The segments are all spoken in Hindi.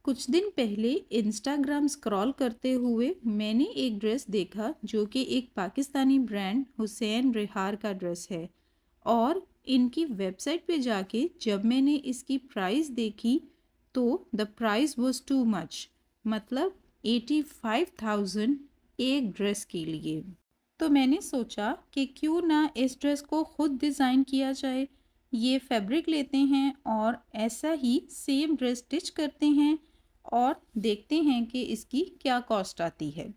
कुछ दिन पहले इंस्टाग्राम स्क्रॉल करते हुए मैंने एक ड्रेस देखा जो कि एक पाकिस्तानी ब्रांड हुसैन रिहार का ड्रेस है। और इनकी वेबसाइट पे जाके जब मैंने इसकी प्राइस देखी तो the price was too much. मतलब 85,000 एक ड्रेस के लिए। तो मैंने सोचा कि क्यों ना इस ड्रेस को खुद डिज़ाइन किया जाए। ये फैब्रिक लेते हैं और ऐसा ही सेम ड्रेस स्टिच करते हैं और देखते हैं कि इसकी क्या कॉस्ट आती है।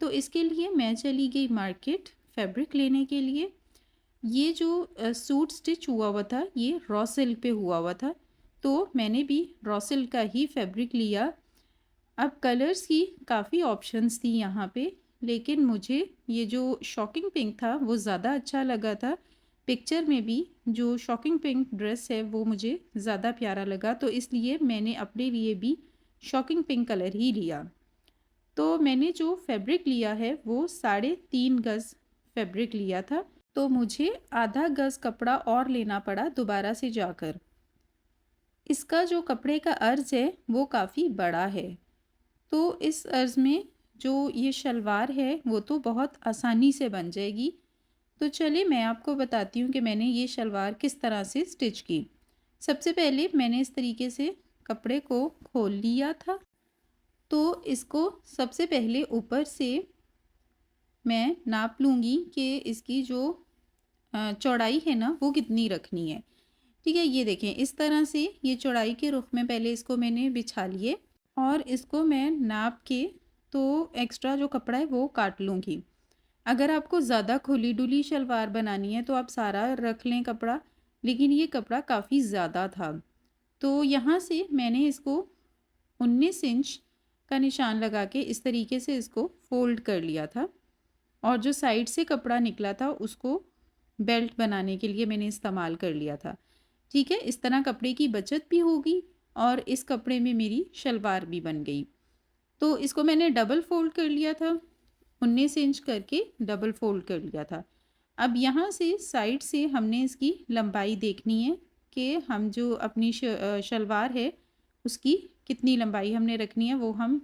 तो इसके लिए मैं चली गई मार्केट फैब्रिक लेने के लिए। ये जो सूट स्टिच हुआ हुआ था ये रॉ सिल्क पे हुआ हुआ था। तो मैंने भी रॉ सिल्क का ही फैब्रिक लिया। अब कलर्स की काफ़ी ऑप्शंस थी यहाँ पे, लेकिन मुझे ये जो शॉकिंग पिंक था वो ज़्यादा अच्छा लगा था। पिक्चर में भी जो शॉकिंग पिंक ड्रेस है वो मुझे ज़्यादा प्यारा लगा, तो इसलिए मैंने अपने लिए भी शॉकिंग पिंक कलर ही लिया। तो मैंने जो फैब्रिक लिया है वो 3.5 गज़ फैब्रिक लिया था। तो मुझे आधा गज़ कपड़ा और लेना पड़ा दोबारा से जाकर। इसका जो कपड़े का अर्ज है वो काफ़ी बड़ा है। तो इस अर्ज में जो ये शलवार है वो तो बहुत आसानी से बन जाएगी। तो चलिए मैं आपको बताती हूँ कि मैंने ये शलवार किस तरह से स्टिच की। सबसे पहले मैंने इस तरीके से कपड़े को खोल लिया था। तो इसको सबसे पहले ऊपर से मैं नाप लूँगी कि इसकी जो चौड़ाई है ना वो कितनी रखनी है। ठीक है, ये देखें इस तरह से ये चौड़ाई के रुख में पहले इसको मैंने बिछा लिए और इसको मैं नाप के तो एक्स्ट्रा जो कपड़ा है वो काट लूँगी। अगर आपको ज़्यादा खुली डुली शलवार बनानी है तो आप सारा रख लें कपड़ा, लेकिन ये कपड़ा काफ़ी ज़्यादा था। तो यहाँ से मैंने इसको 19 इंच का निशान लगा के इस तरीके से इसको फोल्ड कर लिया था। और जो साइड से कपड़ा निकला था उसको बेल्ट बनाने के लिए मैंने इस्तेमाल कर लिया था। ठीक है, इस तरह कपड़े की बचत भी होगी और इस कपड़े में मेरी शलवार भी बन गई। तो इसको मैंने डबल फोल्ड कर लिया था, 19 इंच करके डबल फोल्ड कर लिया था। अब यहाँ से साइड से हमने इसकी लंबाई देखनी है कि हम जो अपनी शलवार है उसकी कितनी लंबाई हमने रखनी है, वो हम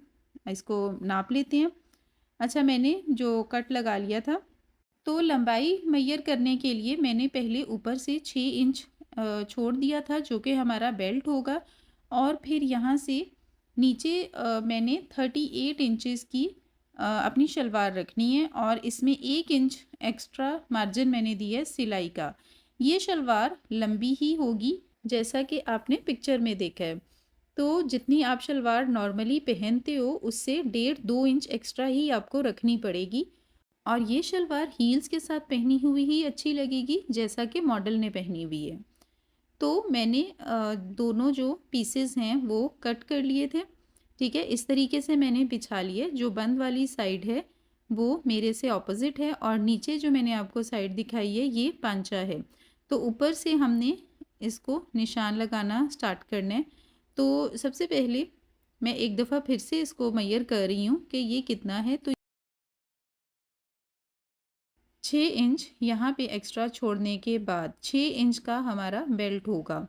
इसको नाप लेते हैं। अच्छा, मैंने जो कट लगा लिया था, तो लंबाई मेजर करने के लिए मैंने पहले ऊपर से 6 इंच छोड़ दिया था जो कि हमारा बेल्ट होगा। और फिर यहाँ से नीचे मैंने 38 इंचेस की अपनी शलवार रखनी है और इसमें 1 इंच एक्स्ट्रा मार्जिन मैंने दिया है सिलाई का। ये शलवार लंबी ही होगी जैसा कि आपने पिक्चर में देखा है। तो जितनी आप शलवार नॉर्मली पहनते हो उससे 1.5-2 इंच एक्स्ट्रा ही आपको रखनी पड़ेगी। और ये शलवार हील्स के साथ पहनी हुई ही अच्छी लगेगी जैसा कि मॉडल ने पहनी हुई है। तो मैंने दोनों जो पीसेस हैं वो कट कर लिए थे। ठीक है, इस तरीके से मैंने बिछा लिए। जो बंद वाली साइड है वो मेरे से ऑपोजिट है और नीचे जो मैंने आपको साइड दिखाई है ये पांचा है। तो ऊपर से हमने इसको निशान लगाना स्टार्ट करना है। तो सबसे पहले मैं एक दफ़ा फिर से इसको मेजर कर रही हूँ कि ये कितना है। तो 6 इंच यहाँ पे एक्स्ट्रा छोड़ने के बाद 6 इंच का हमारा बेल्ट होगा।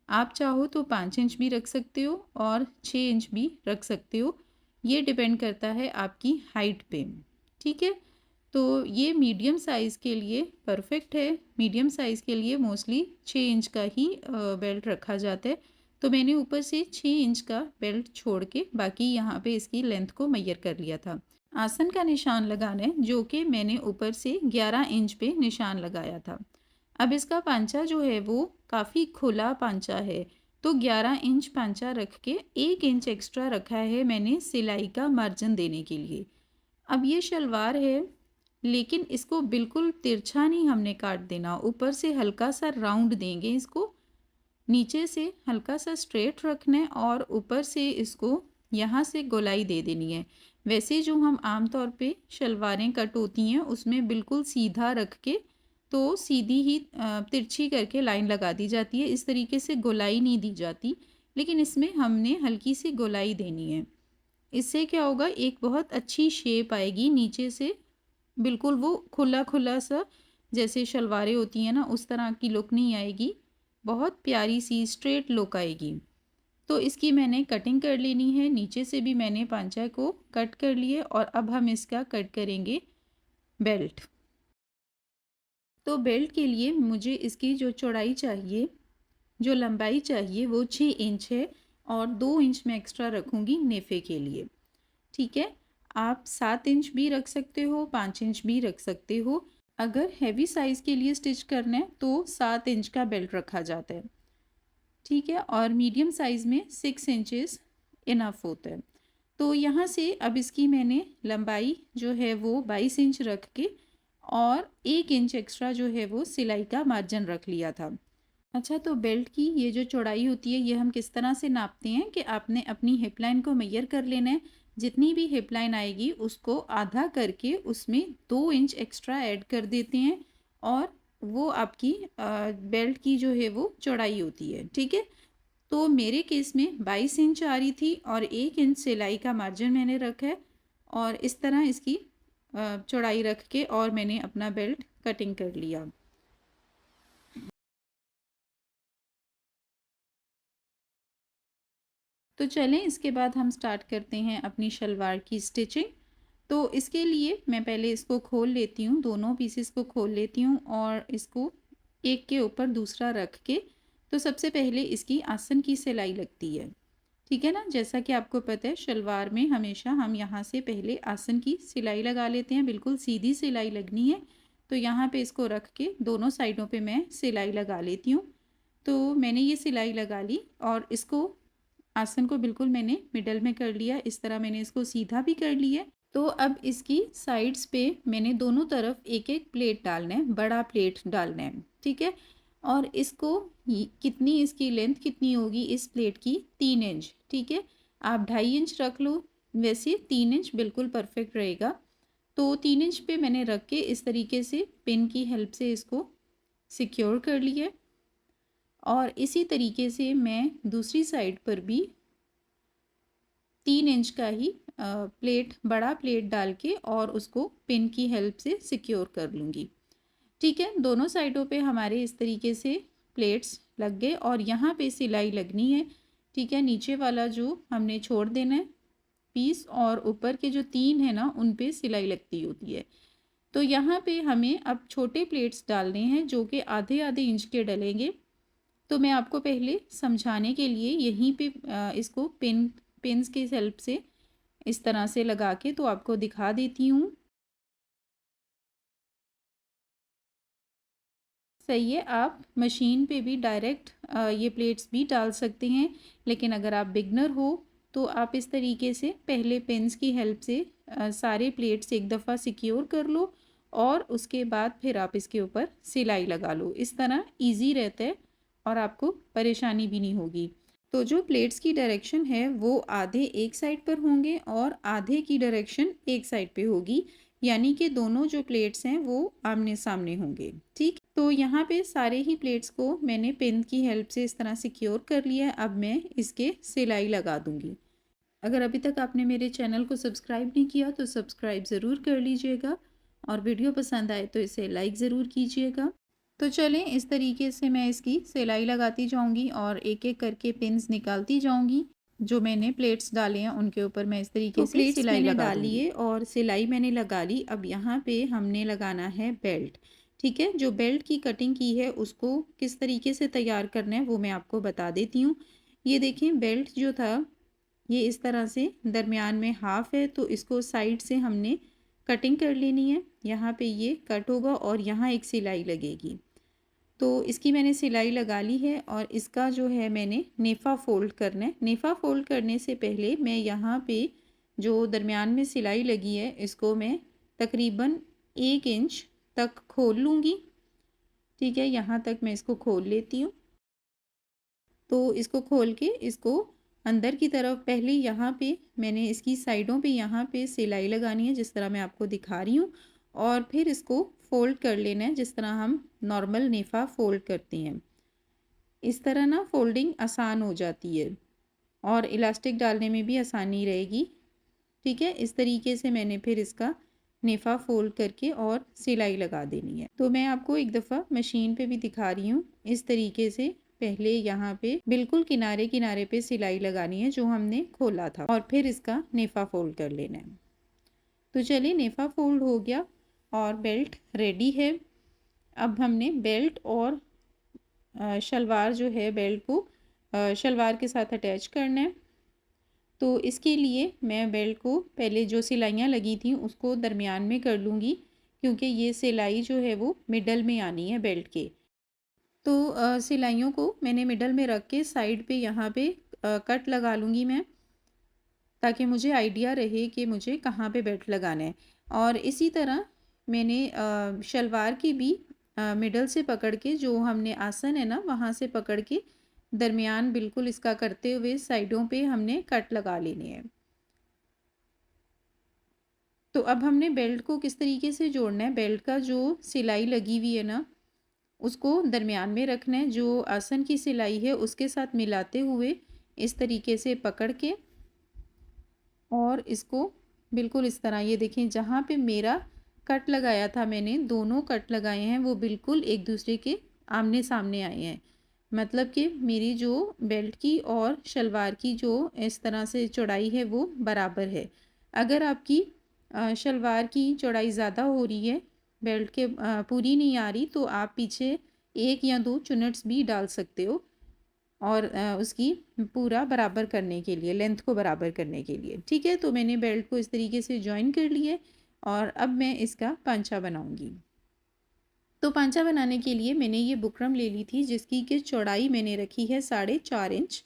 आप चाहो तो 5 इंच भी रख सकते हो और 6 इंच भी रख सकते हो। ये डिपेंड करता है आपकी हाइट पे। ठीक है, तो ये मीडियम साइज़ के लिए परफेक्ट है। मीडियम साइज़ के लिए मोस्टली 6 इंच का ही बेल्ट रखा जाता है। तो मैंने ऊपर से 6 इंच का बेल्ट छोड़ के बाकी यहाँ पे इसकी लेंथ को मेजर कर लिया था। आसन का निशान लगाना है जो कि मैंने ऊपर से 11 इंच पे निशान लगाया था। अब इसका पांचा जो है वो काफ़ी खुला पांचा है। तो 11 इंच पांचा रख के 1 इंच एक्स्ट्रा रखा है मैंने सिलाई का मार्जिन देने के लिए। अब ये शलवार है, लेकिन इसको बिल्कुल तिरछा नहीं हमने काट देना। ऊपर से हल्का सा राउंड देंगे इसको, नीचे से हल्का सा स्ट्रेट रखना है और ऊपर से इसको यहाँ से गोलाई दे देनी है। वैसे जो हम आम तौर पे शलवारें कट होती हैं उसमें बिल्कुल सीधा रख के तो सीधी ही तिरछी करके लाइन लगा दी जाती है। इस तरीके से गोलाई नहीं दी जाती, लेकिन इसमें हमने हल्की सी गोलाई देनी है। इससे क्या होगा, एक बहुत अच्छी शेप आएगी नीचे से। बिल्कुल वो खुला खुला सा जैसे शलवारें होती हैं ना उस तरह की लुक नहीं आएगी। बहुत प्यारी सी स्ट्रेट लुक आएगी। तो इसकी मैंने कटिंग कर लेनी है, नीचे से भी मैंने पांचा को कट कर लिए और अब हम इसका कट करेंगे बेल्ट। तो बेल्ट के लिए मुझे इसकी जो चौड़ाई चाहिए, जो लंबाई चाहिए वो 6 इंच है और 2 इंच मैं एक्स्ट्रा रखूँगी नेफे के लिए। ठीक है, आप 7 इंच भी रख सकते हो, 5 इंच भी रख सकते हो। अगर हैवी साइज़ के लिए स्टिच करना है तो 7 इंच का बेल्ट रखा जाता है। ठीक है, और मीडियम साइज़ में 6 इंचेस इनफ होता है। तो यहाँ से अब इसकी मैंने लंबाई जो है वो 22 इंच रख के और 1 इंच एक्स्ट्रा जो है वो सिलाई का मार्जिन रख लिया था। अच्छा, तो बेल्ट की ये जो चौड़ाई होती है ये हम किस तरह से नापते हैं कि आपने अपनी हिप लाइन को मेजर कर लेना है। जितनी भी हिप लाइन आएगी उसको आधा करके उसमें 2 इंच एक्स्ट्रा ऐड कर देते हैं और वो आपकी बेल्ट की जो है वो चौड़ाई होती है। ठीक है, तो मेरे केस में 22 इंच आ रही थी और 1 इंच सिलाई का मार्जिन मैंने रखा है और इस तरह इसकी चौड़ाई रख के और मैंने अपना बेल्ट कटिंग कर लिया। तो चलें इसके बाद हम स्टार्ट करते हैं अपनी शलवार की स्टिचिंग। तो इसके लिए मैं पहले इसको खोल लेती हूँ, दोनों पीसेस को खोल लेती हूँ और इसको एक के ऊपर दूसरा रख के, तो सबसे पहले इसकी आसन की सिलाई लगती है। ठीक है ना, जैसा कि आपको पता है शलवार में हमेशा हम यहाँ से पहले आसन की सिलाई लगा लेते हैं, बिल्कुल सीधी सिलाई लगनी है। तो यहाँ पे इसको रख के दोनों साइडों पे मैं सिलाई लगा लेती हूँ। तो मैंने ये सिलाई लगा ली और इसको आसन को बिल्कुल मैंने मिडल में कर लिया, इस तरह मैंने इसको सीधा भी कर लिया। तो अब इसकी साइड्स पे मैंने दोनों तरफ एक एक प्लेट डालना है, बड़ा प्लेट डालना है। ठीक है, और इसको कितनी इसकी लेंथ कितनी होगी इस प्लेट की, 3 इंच। ठीक है, आप 2.5 इंच रख लो, वैसे 3 इंच बिल्कुल परफेक्ट रहेगा। तो 3 इंच पे मैंने रख के इस तरीके से पिन की हेल्प से इसको सिक्योर कर लिया और इसी तरीके से मैं दूसरी साइड पर भी 3 इंच का ही प्लेट, बड़ा प्लेट डाल के और उसको पिन की हेल्प से सिक्योर कर लूँगी। ठीक है, दोनों साइडों पे हमारे इस तरीके से प्लेट्स लग गए और यहाँ पे सिलाई लगनी है। ठीक है, नीचे वाला जो हमने छोड़ देना है पीस और ऊपर के जो 3 है ना उन पे सिलाई लगती होती है। तो यहाँ पे हमें अब छोटे प्लेट्स डालने हैं जो कि आधे आधे इंच के डलेंगे। तो मैं आपको पहले समझाने के लिए यहीं पे इसको पिन्स की हेल्प से इस तरह से लगा के तो आपको दिखा देती हूँ। सही है, आप मशीन पे भी डायरेक्ट ये प्लेट्स भी डाल सकते हैं, लेकिन अगर आप बिगनर हो तो आप इस तरीके से पहले पिन्स की हेल्प से सारे प्लेट्स एक दफ़ा सिक्योर कर लो और उसके बाद फिर आप इसके ऊपर सिलाई लगा लो। इस तरह इजी रहता है और आपको परेशानी भी नहीं होगी। तो जो प्लेट्स की डायरेक्शन है वो आधे एक साइड पर होंगे और आधे की डायरेक्शन एक साइड पे होगी, यानी कि दोनों जो प्लेट्स हैं वो आमने सामने होंगे। ठीक, तो यहाँ पे सारे ही प्लेट्स को मैंने पिन की हेल्प से इस तरह सिक्योर कर लिया है। अब मैं इसके सिलाई लगा दूँगी। अगर अभी तक आपने मेरे चैनल को सब्सक्राइब नहीं किया तो सब्सक्राइब ज़रूर कर लीजिएगा और वीडियो पसंद आए तो इसे लाइक ज़रूर कीजिएगा। तो चलें इस तरीके से मैं इसकी सिलाई लगाती जाऊंगी और एक एक करके पिन्स निकालती जाऊंगी। जो मैंने प्लेट्स डाले हैं उनके ऊपर मैं इस तरीके से प्लेट्स सिलाई मैंने लगा डाल दूंगी लिए और सिलाई मैंने लगा ली। अब यहाँ पे हमने लगाना है बेल्ट। ठीक है, जो बेल्ट की कटिंग की है उसको किस तरीके से तैयार करना है वो मैं आपको बता देती हूँ। ये देखें, बेल्ट जो था ये इस तरह से दरमियान में हाफ है, तो इसको साइड से हमने कटिंग कर लेनी है। यहाँ पे ये कट होगा और यहाँ एक सिलाई लगेगी। तो इसकी मैंने सिलाई लगा ली है और इसका जो है मैंने नेफ़ा फ़ोल्ड करना है। नेफ़ा फ़ोल्ड करने से पहले मैं यहाँ पे जो दरमियान में सिलाई लगी है इसको मैं तकरीबन 1 इंच तक खोल लूँगी। ठीक है, यहाँ तक मैं इसको खोल लेती हूँ। तो इसको खोल के इसको अंदर की तरफ पहले यहाँ पे मैंने इसकी साइडों पे यहाँ पे सिलाई लगानी है जिस तरह मैं आपको दिखा रही हूँ और फिर इसको फ़ोल्ड कर लेना है जिस तरह हम नॉर्मल नेफ़ा फ़ोल्ड करते हैं। इस तरह ना फ़ोल्डिंग आसान हो जाती है और इलास्टिक डालने में भी आसानी रहेगी। ठीक है, इस तरीके से मैंने फिर इसका नेफ़ा फ़ोल्ड करके और सिलाई लगा देनी है। तो मैं आपको एक दफ़ा मशीन पे भी दिखा रही हूँ। इस तरीके से पहले यहाँ पे बिल्कुल किनारे किनारे पे सिलाई लगानी है जो हमने खोला था, और फिर इसका नेफा फोल्ड कर लेना है। तो चलिए, नेफा फोल्ड हो गया और बेल्ट रेडी है। अब हमने बेल्ट और शलवार जो है बेल्ट को शलवार के साथ अटैच करना है। तो इसके लिए मैं बेल्ट को पहले जो सिलाइयाँ लगी थी उसको दरमियान में कर लूँगी, क्योंकि ये सिलाई जो है वो मिडल में आनी है बेल्ट के। तो सिलाइयों को मैंने मिडल में रख के साइड पे यहाँ पे कट लगा लूँगी मैं, ताकि मुझे आइडिया रहे कि मुझे कहाँ पे बेल्ट लगाना है। और इसी तरह मैंने शलवार की भी मिडल से पकड़ के, जो हमने आसन है ना वहाँ से पकड़ के दरमियान बिल्कुल इसका करते हुए साइडों पे हमने कट लगा लेने हैं। तो अब हमने बेल्ट को किस तरीके से जोड़ना है, बेल्ट का जो सिलाई लगी हुई है ना उसको दरमियान में रखना है, जो आसन की सिलाई है उसके साथ मिलाते हुए इस तरीके से पकड़ के, और इसको बिल्कुल इस तरह, ये देखें जहाँ पे मेरा कट लगाया था मैंने, दोनों कट लगाए हैं वो बिल्कुल एक दूसरे के आमने सामने आए हैं। मतलब कि मेरी जो बेल्ट की और शलवार की जो इस तरह से चौड़ाई है वो बराबर है। अगर आपकी शलवार की चौड़ाई ज़्यादा हो रही है, बेल्ट के पूरी नहीं आ रही, तो आप पीछे 1 या 2 चुनट्स भी डाल सकते हो, और उसकी पूरा बराबर करने के लिए, लेंथ को बराबर करने के लिए। ठीक है, तो मैंने बेल्ट को इस तरीके से जॉइन कर लिए और अब मैं इसका पांचा बनाऊंगी। तो पांचा बनाने के लिए मैंने ये बुकरम ले ली थी जिसकी कि चौड़ाई मैंने रखी है 4.5 इंच,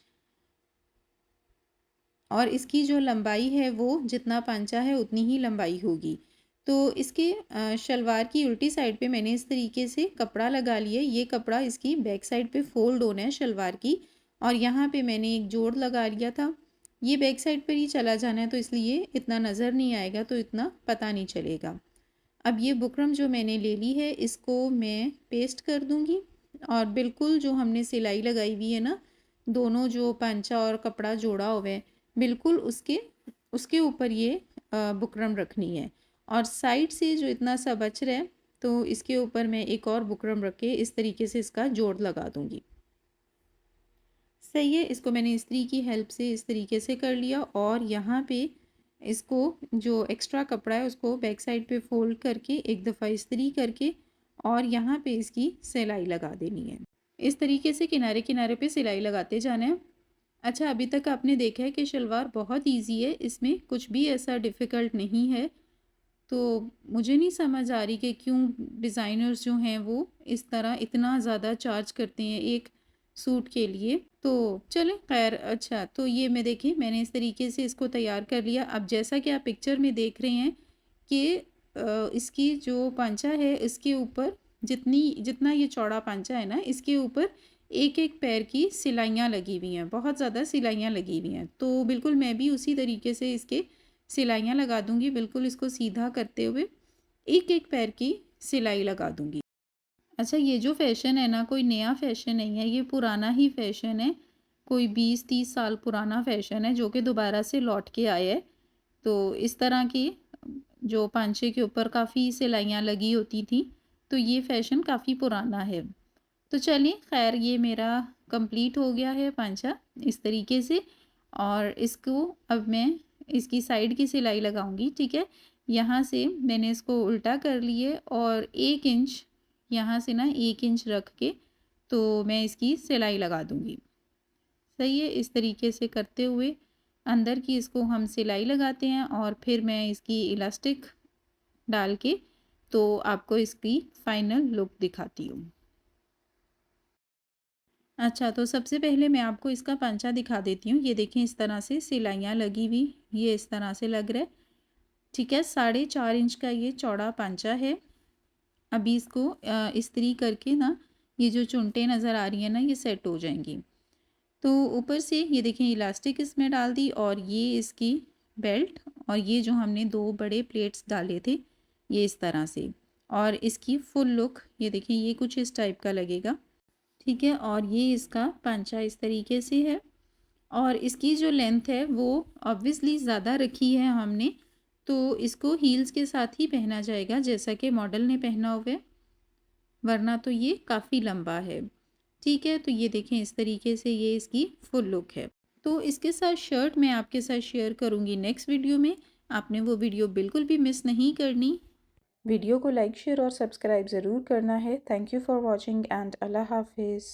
और इसकी जो लंबाई है वो जितना पांचा है उतनी ही लंबाई होगी। तो इसके शलवार की उल्टी साइड पे मैंने इस तरीके से कपड़ा लगा लिया। ये कपड़ा इसकी बैक साइड पे फोल्ड होना है शलवार की, और यहाँ पे मैंने एक जोड़ लगा लिया था। ये बैक साइड पर ही चला जाना है, तो इसलिए इतना नज़र नहीं आएगा, तो इतना पता नहीं चलेगा। अब ये बुकरम जो मैंने ले ली है इसको मैं पेस्ट कर दूँगी, और बिल्कुल जो हमने सिलाई लगाई हुई है ना, दोनों जो पांचा और कपड़ा जोड़ा हुआ है बिल्कुल उसके उसके ऊपर ये बुकरम रखनी है, और साइड से जो इतना सा बच रहा है तो इसके ऊपर मैं एक और बुकरम रख के इस तरीके से इसका जोड़ लगा दूँगी। सही है, इसको मैंने इस्त्री की हेल्प से इस तरीके से कर लिया, और यहाँ पे इसको जो एक्स्ट्रा कपड़ा है उसको बैक साइड पे फोल्ड करके एक दफ़ा इस्त्री करके, और यहाँ पे इसकी सिलाई लगा देनी है। इस तरीके से किनारे किनारे पे सिलाई लगाते जाना है। अच्छा, अभी तक आपने देखा है कि शलवार बहुत ईजी है, इसमें कुछ भी ऐसा डिफ़िकल्ट नहीं है। तो मुझे नहीं समझ आ रही कि क्यों डिज़ाइनर्स जो हैं वो इस तरह इतना ज़्यादा चार्ज करते हैं एक सूट के लिए। तो चलें, खैर। अच्छा, तो ये मैं देखिए मैंने इस तरीके से इसको तैयार कर लिया। अब जैसा कि आप पिक्चर में देख रहे हैं कि इसकी जो पांचा है इसके ऊपर जितना ये चौड़ा पांचा है ना, इसके ऊपर एक एक पैर की सिलाइयाँ लगी हुई हैं, बहुत ज़्यादा सिलाइयाँ लगी हुई हैं। तो बिल्कुल मैं भी उसी तरीके से इसके सिलाइयाँ लगा दूँगी, बिल्कुल इसको सीधा करते हुए एक एक पैर की सिलाई लगा दूँगी। अच्छा, ये जो फ़ैशन है ना, कोई नया फ़ैशन नहीं है, ये पुराना ही फ़ैशन है। कोई 20-30 साल पुराना फ़ैशन है जो कि दोबारा से लौट के आया है। तो इस तरह की जो पांचे के ऊपर काफ़ी सिलाइयाँ लगी होती थी, तो ये फ़ैशन काफ़ी पुराना है। तो चलिए, खैर ये मेरा कंप्लीट हो गया है पांचा इस तरीके से, और इसको अब मैं इसकी साइड की सिलाई लगाऊंगी। ठीक है, यहाँ से मैंने इसको उल्टा कर लिए, और 1 इंच यहाँ से ना 1 इंच रख के तो मैं इसकी सिलाई लगा दूंगी। सही है, इस तरीके से करते हुए अंदर की इसको हम सिलाई लगाते हैं, और फिर मैं इसकी इलास्टिक डाल के तो आपको इसकी फाइनल लुक दिखाती हूँ। अच्छा, तो सबसे पहले मैं आपको इसका पांचा दिखा देती हूँ। ये देखें, इस तरह से सिलाइयाँ लगी हुई, ये इस तरह से लग रहा है। ठीक है, 4.5 इंच का ये चौड़ा पांचा है। अभी इसको इस्त्री करके ना, ये जो चुनटें नज़र आ रही हैं ना, ये सेट हो जाएंगी। तो ऊपर से ये देखें इलास्टिक इसमें डाल दी, और ये इसकी बेल्ट, और ये जो हमने 2 बड़े प्लेट्स डाले थे ये इस तरह से, और इसकी फुल लुक ये देखें, ये कुछ इस टाइप का लगेगा। ठीक है, और ये इसका पांचा इस तरीके से है, और इसकी जो लेंथ है वो ऑब्वियसली ज़्यादा रखी है हमने, तो इसको हील्स के साथ ही पहना जाएगा जैसा कि मॉडल ने पहना हुआ है, वरना तो ये काफ़ी लंबा है। ठीक है, तो ये देखें इस तरीके से ये इसकी फुल लुक है। तो इसके साथ शर्ट मैं आपके साथ शेयर करूँगी नेक्स्ट वीडियो में। आपने वो वीडियो बिल्कुल भी मिस नहीं करनी। वीडियो को लाइक, शेयर और सब्सक्राइब ज़रूर करना है। Thank you for watching and अल्लाह हाफिज़।